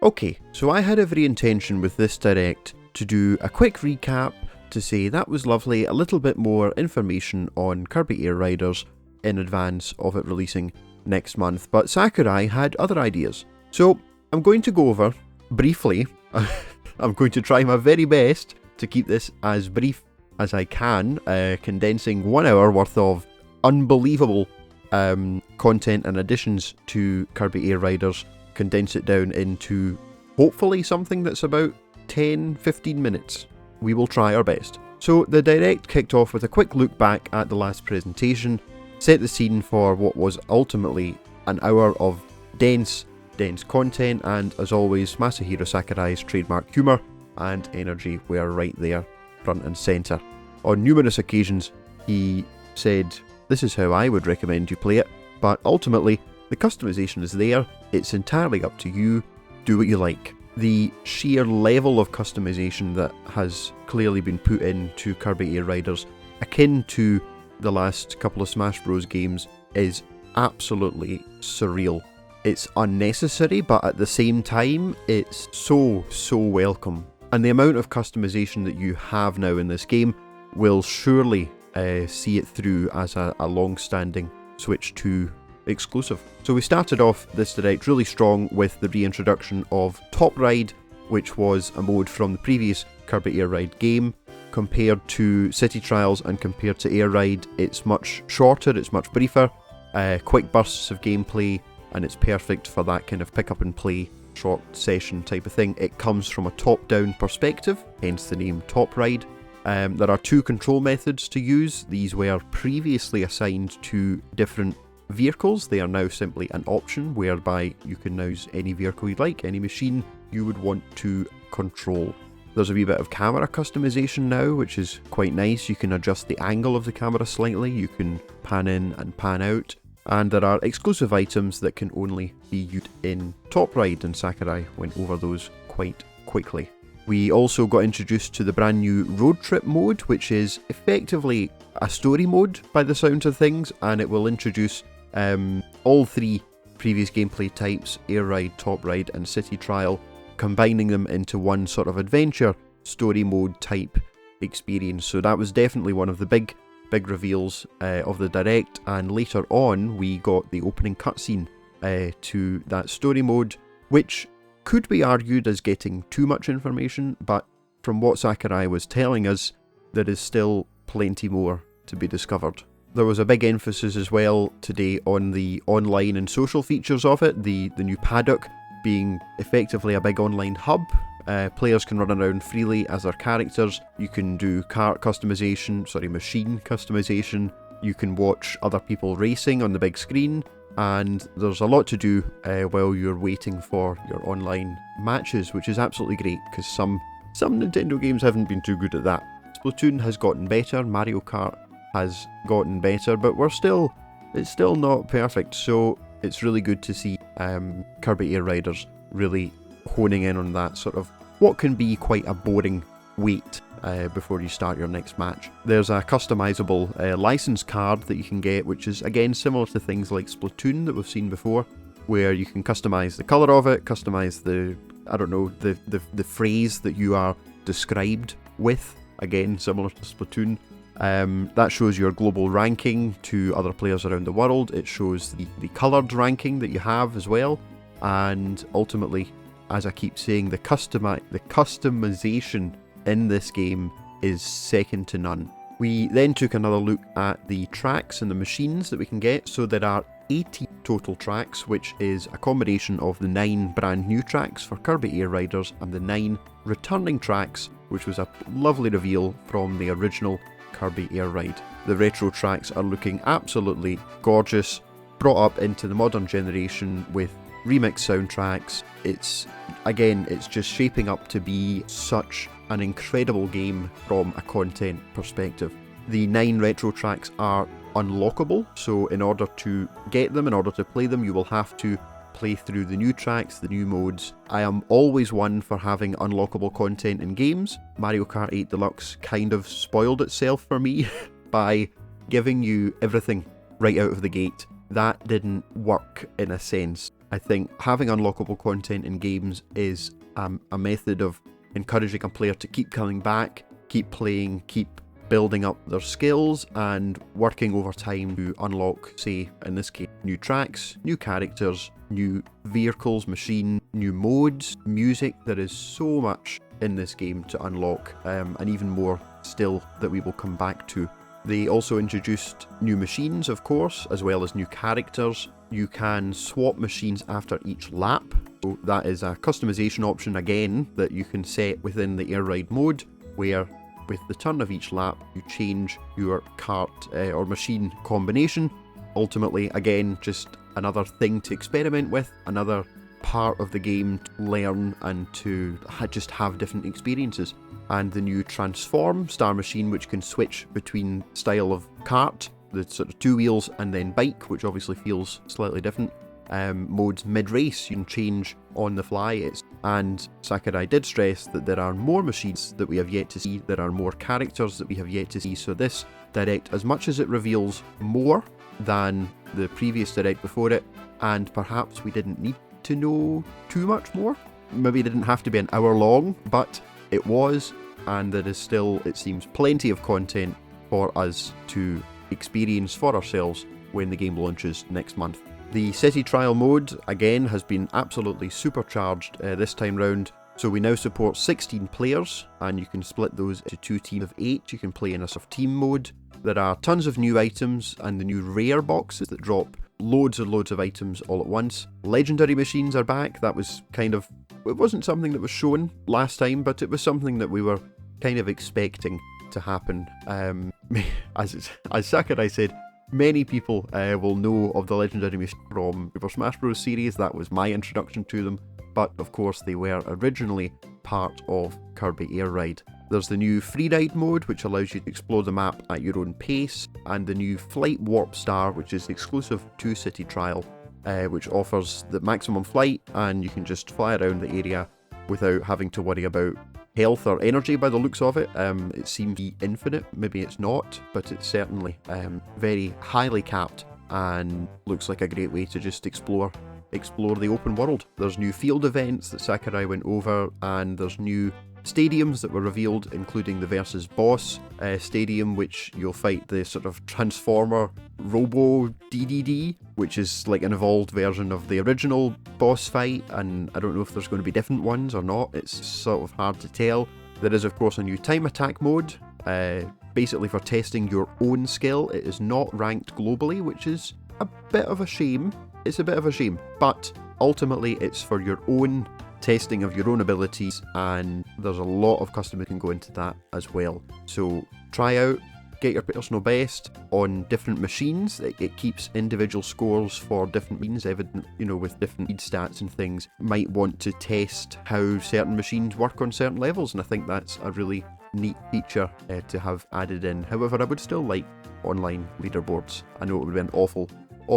Okay, so I had every intention with this Direct to do a quick recap to say that was lovely, a little bit more information on Kirby Air Riders in advance of it releasing next month, but Sakurai had other ideas. So I'm going to go over briefly, I'm going to try my very best to keep this as brief as I can, condensing 1 hour worth of unbelievable content and additions to Kirby Air Riders, condense it down into hopefully something that's about 10-15 minutes. We will try our best. So the Direct kicked off with a quick look back at the last presentation, set the scene for what was ultimately an hour of dense content, and as always, Masahiro Sakurai's trademark humour and energy were right there, front and centre. On numerous occasions, he said, "This is how I would recommend you play it," but ultimately, the customization is there, it's entirely up to you, do what you like. The sheer level of customization that has clearly been put into Kirby Air Riders, akin to the last couple of Smash Bros games, is absolutely surreal. It's unnecessary, but at the same time, it's so welcome. And the amount of customization that you have now in this game will surely see it through as a long-standing Switch 2 exclusive. So we started off this Direct really strong with the reintroduction of Top Ride, which was a mode from the previous Kirby Air Ride game. Compared to City Trials and compared to Air Ride, it's much shorter, it's much briefer, quick bursts of gameplay, and it's perfect for that kind of pick up and play short session type of thing. It comes from a top-down perspective, hence the name Top Ride. There are 2 control methods to use. These were previously assigned to different vehicles. They are now simply an option whereby you can now use any vehicle you'd like, any machine you would want to control. There's a wee bit of camera customization now, which is quite nice. You can adjust the angle of the camera slightly, you can pan in and pan out, and there are exclusive items that can only be used in Top Ride, and Sakurai went over those quite quickly. We also got introduced to the brand new road trip mode, which is effectively a story mode by the sound of things, and it will introduce all 3 previous gameplay types, Air Ride, Top Ride and City Trial, combining them into one sort of adventure story mode type experience. So that was definitely one of the big reveals of the Direct, and later on we got the opening cutscene to that story mode, which could be argued as getting too much information, but from what Sakurai was telling us, there is still plenty more to be discovered. There was a big emphasis as well today on the online and social features of it, the new paddock being effectively a big online hub. Players can run around freely as their characters, you can do machine customization, you can watch other people racing on the big screen, and there's a lot to do while you're waiting for your online matches, which is absolutely great, because some Nintendo games haven't been too good at that. Splatoon has gotten better, Mario Kart has gotten better, but it's still not perfect, so it's really good to see Kirby Air Riders really honing in on that sort of what can be quite a boring wait before you start your next match. There's a customizable license card that you can get, which is again similar to things like Splatoon that we've seen before, where you can customize the colour of it, customize the phrase that you are described with, again similar to Splatoon. That shows your global ranking to other players around the world. It shows the coloured ranking that you have as well, and ultimately, as I keep saying, the customization in this game is second to none. We then took another look at the tracks and the machines that we can get. So there are 80 total tracks, which is a combination of the 9 brand new tracks for Kirby Air Riders and the 9 returning tracks, which was a lovely reveal from the original Kirby Air Ride. The retro tracks are looking absolutely gorgeous, brought up into the modern generation with remix soundtracks. It's just shaping up to be such an incredible game from a content perspective. The 9 retro tracks are unlockable, so in order to get them, in order to play them, you will have to play through the new tracks, the new modes. I am always one for having unlockable content in games. Mario Kart 8 Deluxe kind of spoiled itself for me by giving you everything right out of the gate. That didn't work in a sense. I think having unlockable content in games is a method of encouraging a player to keep coming back, keep playing, keep building up their skills and working over time to unlock, say, in this case, new tracks, new characters, new vehicles, machine, new modes, music. There is so much in this game to unlock, and even more still that we will come back to. They also introduced new machines, of course, as well as new characters. You can swap machines after each lap, so that is a customization option again that you can set within the Air Ride mode, where with the turn of each lap you change your kart or machine combination. Ultimately, again, just another thing to experiment with, another part of the game to learn and to just have different experiences. And the new Transform Star Machine, which can switch between style of kart, the sort of 2 wheels, and then bike, which obviously feels slightly different. Modes mid-race, you can change on the fly. And Sakurai did stress that there are more machines that we have yet to see, there are more characters that we have yet to see, so this Direct, as much as it reveals more than the previous Direct before it, and perhaps we didn't need to know too much more, maybe it didn't have to be an hour long, but it was, and there is still, it seems, plenty of content for us to experience for ourselves when the game launches next month. The city trial mode, again, has been absolutely supercharged this time round, so we now support 16 players, and you can split those into 2 teams of 8. You can play in a sort of team mode. There are tons of new items and the new rare boxes that drop loads and loads of items all at once. Legendary machines are back. That was kind of, it wasn't something that was shown last time, but it was something that we were kind of expecting to happen. As Sakurai said, many people will know of the Legendary Machine from Super Smash Bros. Series. That was my introduction to them, but of course they were originally part of Kirby Air Ride. There's the new Freeride mode, which allows you to explore the map at your own pace, and the new Flight Warp Star, which is exclusive to City Trial, which offers the maximum flight, and you can just fly around the area without having to worry about health or energy by the looks of it. It seems to be infinite, maybe it's not, but it's certainly very highly capped and looks like a great way to just explore the open world. There's new field events that Sakurai went over, and there's new stadiums that were revealed, including the Versus Boss stadium, which you'll fight the sort of Transformer Robo DDD, which is like an evolved version of the original boss fight, and I don't know if there's going to be different ones or not. It's sort of hard to tell. There is, of course, a new time attack mode, basically for testing your own skill. It is not ranked globally, which is a bit of a shame. It's a bit of a shame, but ultimately it's for your own testing of your own abilities, and there's a lot of custom that can go into that as well. So try out, get your personal best on different machines. It keeps individual scores for different machines evident, with different speed stats and things. Might want to test how certain machines work on certain levels, and I think that's a really neat feature to have added in. However, I would still like online leaderboards. I know it would be an awful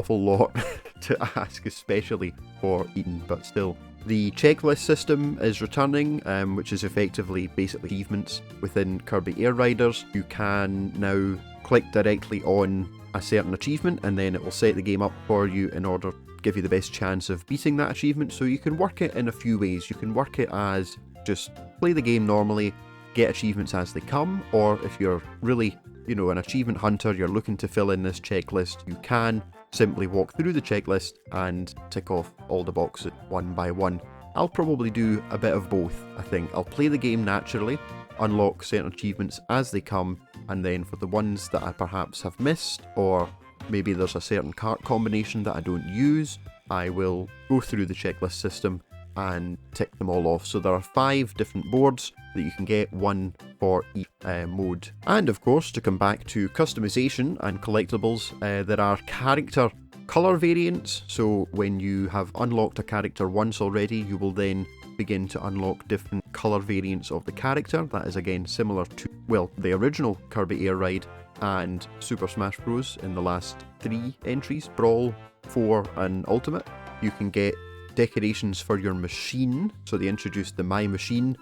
lot to ask, especially for Eden, but still. The checklist system is returning, which is effectively basically achievements within Kirby Air Riders. You can now click directly on a certain achievement, and then it will set the game up for you in order to give you the best chance of beating that achievement. So you can work it in a few ways. You can work it as just play the game normally, get achievements as they come, or if you're really, an achievement hunter, you're looking to fill in this checklist, you can simply walk through the checklist and tick off all the boxes one by one. I'll probably do a bit of both, I think. I'll play the game naturally, unlock certain achievements as they come, and then for the ones that I perhaps have missed, or maybe there's a certain kart combination that I don't use, I will go through the checklist system and tick them all off. So there are 5 different boards that you can get, one for each mode. And of course, to come back to customization and collectibles, there are character color variants. So when you have unlocked a character once already, you will then begin to unlock different color variants of the character. That is again similar to, well, the original Kirby Air Ride and Super Smash Bros. In the last 3 entries, Brawl, 4 and Ultimate. You can get decorations for your machine. So they introduced the My Machine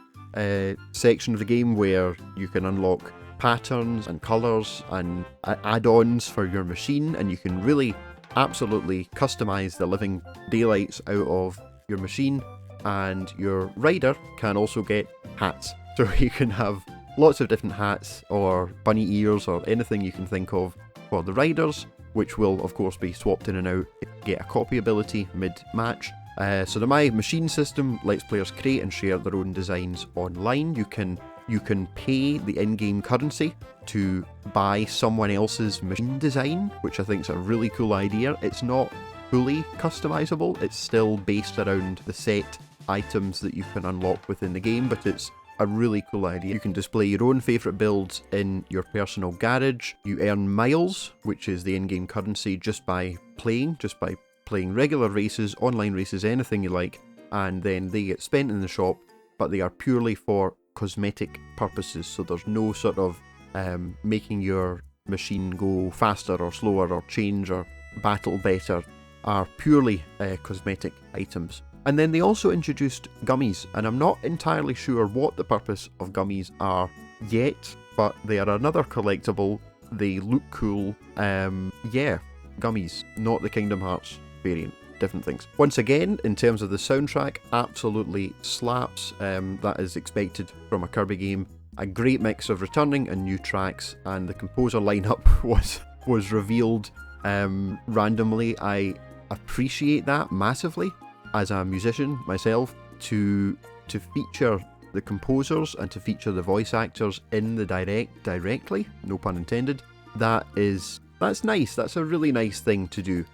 section of the game, where you can unlock patterns and colours and add-ons for your machine, and you can really absolutely customize the living daylights out of your machine, and your rider can also get hats. So you can have lots of different hats or bunny ears or anything you can think of for the riders, which will of course be swapped in and out if you get a copy ability mid-match. So the My Machine system lets players create and share their own designs online. You can pay the in-game currency to buy someone else's machine design, which I think is a really cool idea. It's not fully customizable, it's still based around the set items that you can unlock within the game, but it's a really cool idea. You can display your own favourite builds in your personal garage. You earn miles, which is the in-game currency, just by playing regular races, online races, anything you like, and then they get spent in the shop, but they are purely for cosmetic purposes, so there's no sort of making your machine go faster or slower or change or battle better, are purely cosmetic items. And then they also introduced gummies, and I'm not entirely sure what the purpose of gummies are yet, but they are another collectible. They look cool. Yeah, gummies, not the Kingdom Hearts variant, different things. Once again, in terms of the soundtrack, absolutely slaps. That is expected from a Kirby game. A great mix of returning and new tracks, and the composer lineup was revealed randomly. I appreciate that massively as a musician myself, to feature the composers and to feature the voice actors in the directly, no pun intended. That's nice. That's a really nice thing to do.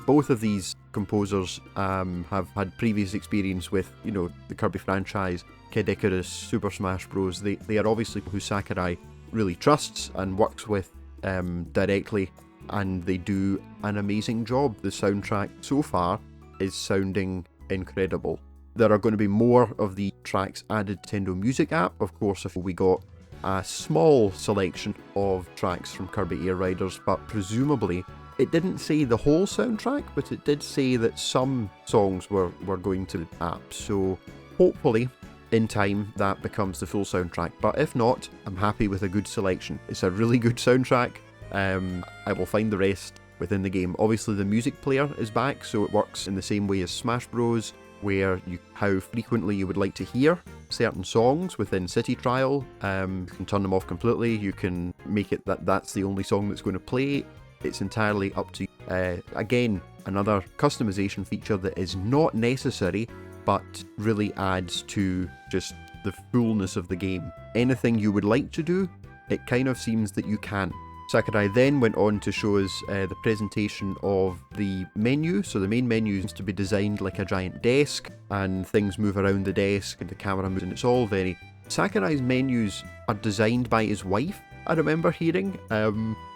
Both of these composers have had previous experience with, the Kirby franchise, Kid Icarus, Super Smash Bros. They are obviously who Sakurai really trusts and works with directly, and they do an amazing job. The soundtrack so far is sounding incredible. There are going to be more of the tracks added to Nintendo Music app. Of course, if we got a small selection of tracks from Kirby Air Riders, but presumably it didn't say the whole soundtrack, but it did say that some songs were going to the app. So hopefully in time that becomes the full soundtrack, but if not, I'm happy with a good selection. It's a really good soundtrack. I will find the rest within the game. Obviously the music player is back, so it works in the same way as Smash Bros, where how frequently you would like to hear certain songs within City Trial. You can turn them off completely, you can make it that that's the only song that's going to play. It's entirely up to you. Again, another customization feature that is not necessary, but really adds to just the fullness of the game. Anything you would like to do, it kind of seems that you can. Sakurai then went on to show us the presentation of the menu. So the main menu seems to be designed like a giant desk, and things move around the desk and the camera moves, and it's all very... Sakurai's menus are designed by his wife, I remember hearing,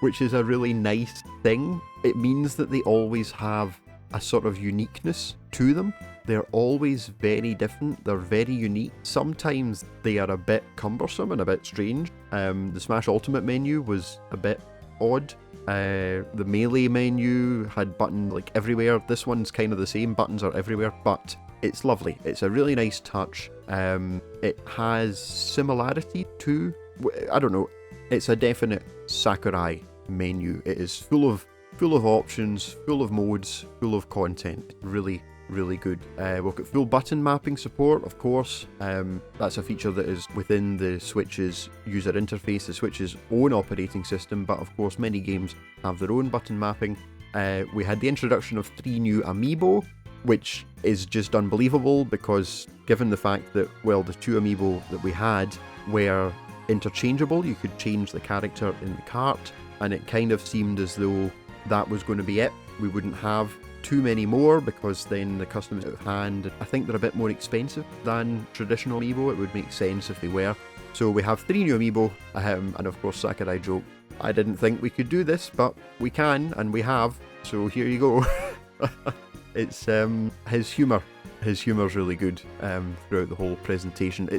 which is a really nice thing. It means that they always have a sort of uniqueness to them. They're always very different, they're very unique. Sometimes they are a bit cumbersome and a bit strange. The Smash Ultimate menu was a bit odd. The Melee menu had buttons like everywhere. This one's kind of the same, buttons are everywhere, but it's lovely. It's a really nice touch. It has similarity to, I don't know, it's a definite Sakurai menu. It is full of options, full of modes, full of content. Really good. We've got full button mapping support, of course. That's a feature that is within the Switch's user interface, the Switch's own operating system, but of course many games have their own button mapping. We had the introduction of 3 new amiibo, which is just unbelievable, because given the fact that, well, the 2 amiibo that we had were interchangeable, you could change the character in the cart, and it kind of seemed as though that was going to be it. We wouldn't have too many more, because then the custom is out of hand. I think they're a bit more expensive than traditional amiibo. It would make sense if they were. So we have 3 new amiibo, and of course Sakurai joked, I didn't think we could do this, but we can, and we have, so here you go. It's his humour. His humour's really good throughout the whole presentation.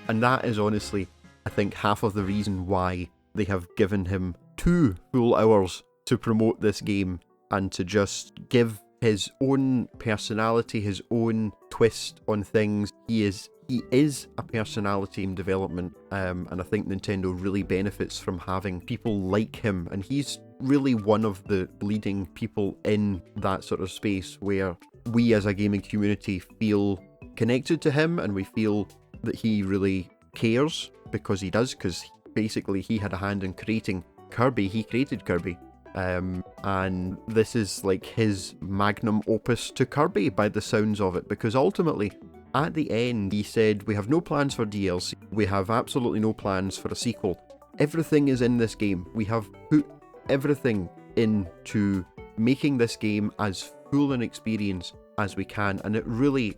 And that is honestly, I think, half of the reason why they have given him 2 full hours to promote this game and to just give his own personality, his own twist on things. He is a personality in development, and I think Nintendo really benefits from having people like him, and he's really one of the leading people in that sort of space where we as a gaming community feel connected to him, and we feel that he really cares, because he does, because basically he had a hand in creating Kirby. He created Kirby, and this is like his magnum opus to Kirby by the sounds of it, because ultimately at the end he said, we have no plans for DLC, we have absolutely no plans for a sequel, everything is in this game, we have put everything into making this game as full an experience as we can, and it really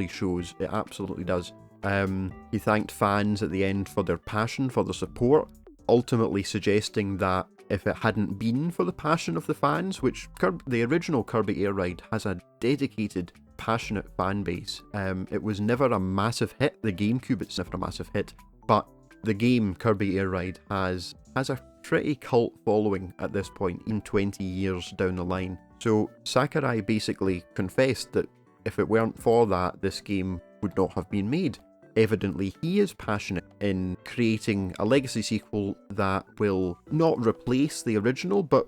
shows. It absolutely does. He thanked fans at the end for their passion, for their support, ultimately suggesting that if it hadn't been for the passion of the fans, which the original Kirby Air Ride has a dedicated, passionate fan base. It was never a massive hit. The GameCube, it's never a massive hit, but the game Kirby Air Ride has a pretty cult following at this point, in 20 years down the line. So Sakurai basically confessed that if it weren't for that, this game would not have been made. Evidently, he is passionate in creating a legacy sequel that will not replace the original, but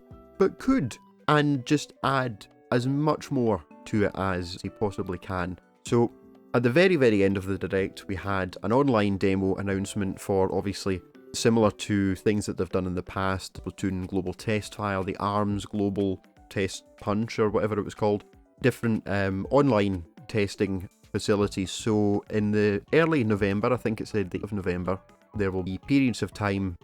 could, and just add as much more to it as he possibly can. So at the very end of the Direct, we had an online demo announcement for, obviously, similar to things that they've done in the past, Platoon Global Test File, the ARMS Global Test Punch, or whatever it was called, different online testing facilities. So in the early November, I think it's the date of November, there will be periods of time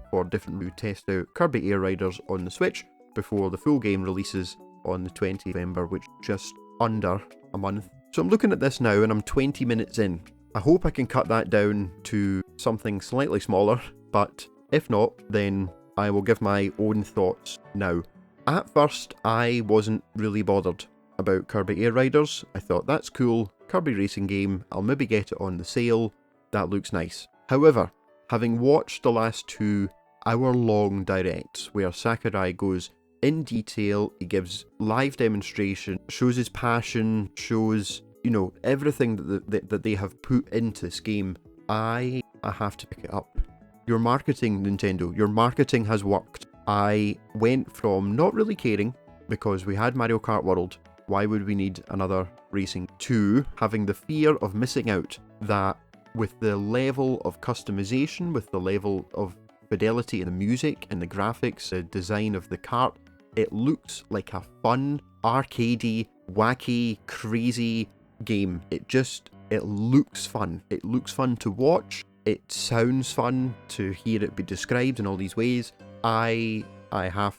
for different to test out Kirby Air Riders on the Switch before the full game releases on the 20th of November, which is just under a month. So I'm looking at this now and I'm 20 minutes in. I hope I can cut that down to something slightly smaller, but if not, then I will give my own thoughts now. At first, I wasn't really bothered about Kirby Air Riders. I thought, that's cool, Kirby racing game, I'll maybe get it on the sale, that looks nice. However, having watched the last 2 hour-long directs where Sakurai goes in detail, he gives live demonstration, shows his passion, shows, you know, everything that they have put into this game, I have to pick it up. Your marketing, Nintendo, your marketing has worked. I went from not really caring, because we had Mario Kart World, why would we need another racing, to having the fear of missing out, that with the level of customization, with the level of fidelity in the music and the graphics, the design of the kart, it looks like a fun, arcadey, wacky, crazy game. It looks fun. It looks fun to watch. It sounds fun to hear it be described in all these ways. I have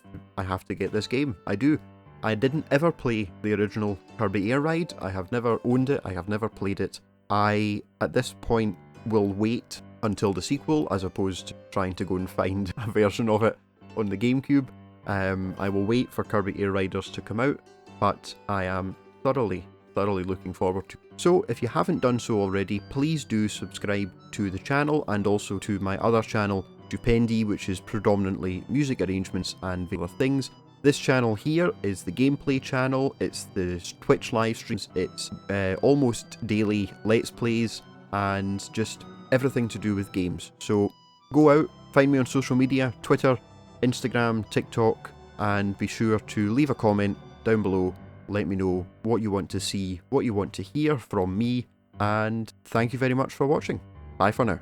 to get this game. I do. I didn't ever play the original Kirby Air Ride. I have never owned it. I have never played it. I, at this point, will wait until the sequel, as opposed to trying to go and find a version of it on the GameCube. I will wait for Kirby Air Riders to come out, but I am thoroughly looking forward to it. So if you haven't done so already, please do subscribe to the channel, and also to my other channel, Stupendee, which is predominantly music arrangements and other things. This channel here is the gameplay channel, it's the Twitch live streams, it's almost daily Let's Plays, and just everything to do with games. So go out, find me on social media, Twitter, Instagram, TikTok, and be sure to leave a comment down below. Let me know what you want to see, what you want to hear from me, and thank you very much for watching. Bye for now.